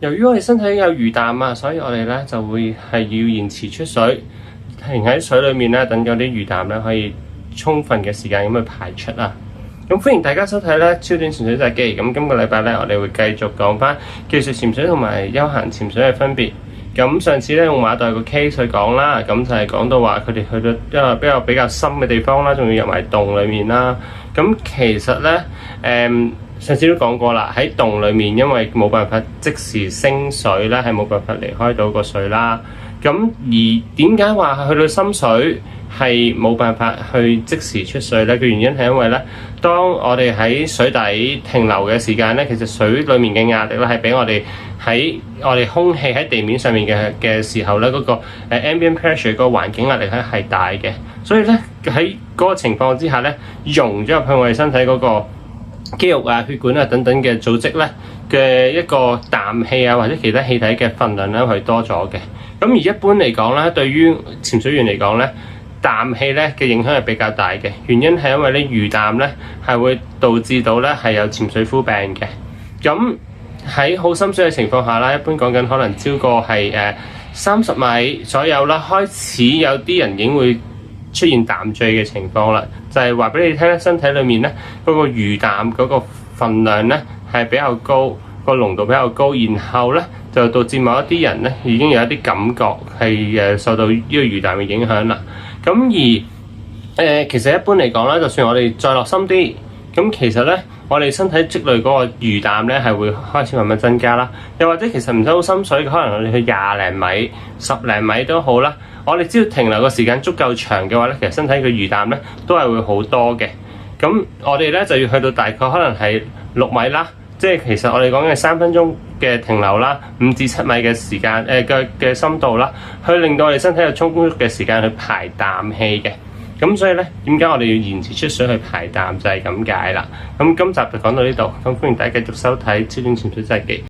由於我哋身體有魚氮啊，所以我哋咧就會係要延遲出水，停喺水裡面咧，等嗰啲魚氮咧可以充分嘅時間咁去排出啊。咁歡迎大家收睇咧超短潛水日記。咁今個禮拜咧，我哋會繼續講翻技術潛水同埋休閒潛水嘅分別。咁上次咧用馬代個 case 去講啦，咁就係講到話佢哋去到一個比較深嘅地方啦，仲要入埋洞裡面啦。咁其實咧上次都講過啦，喺洞裡面因為冇辦法即時升水咧，係冇辦法離開到個水啦。咁而點解話去到深水係冇辦法去即時出水咧？嘅原因係因為咧，當我哋喺水底停留嘅時間咧，其實水裡面嘅壓力咧係比我哋喺我哋空氣喺地面上面嘅時候咧，嗰個ambient pressure 個環境壓力咧係大嘅。所以咧喺嗰個情況之下咧，溶咗入去我哋身體嗰個肌肉啊、血管啊等等嘅組織咧嘅一個氮氣啊或者其他氣體嘅分量咧係多咗嘅。咁而一般嚟講咧，對於潛水員嚟講咧，氮氣咧嘅影響係比較大嘅。原因係因為咧魚氮咧係會導致到咧係有潛水夫病嘅。咁喺好深水嘅情況下啦，一般講緊可能超過係30米左右啦，開始有啲人已經會出現氮醉嘅情況啦。就係話俾你聽咧，身體裡面咧嗰個魚氮嗰個分量咧係比較高，個濃度比較高，然後咧就導致某一啲人咧已經有一啲感覺係受到呢個魚氮嘅影響啦。咁而其實一般嚟講咧，就算我哋再落深啲，咁其實咧我哋身體積累嗰個魚氮咧係會開始慢慢增加啦。又或者其實唔使好深水，可能我哋去20零米、10零米都好啦。我哋只要停留個時間足夠長嘅話咧，其實身體嘅魚氮咧都係會好多嘅。咁我哋咧就要去到大概可能係6米啦。即係其實我哋講嘅3分鐘嘅停留啦，5至7米嘅時間嘅深度啦，去令到我哋身體有充足嘅時間去排氮氣嘅。咁所以咧，點解我哋要延遲出水去排氮就係咁解啦。咁今集就講到呢度，咁歡迎大家繼續收睇超短潛水日記。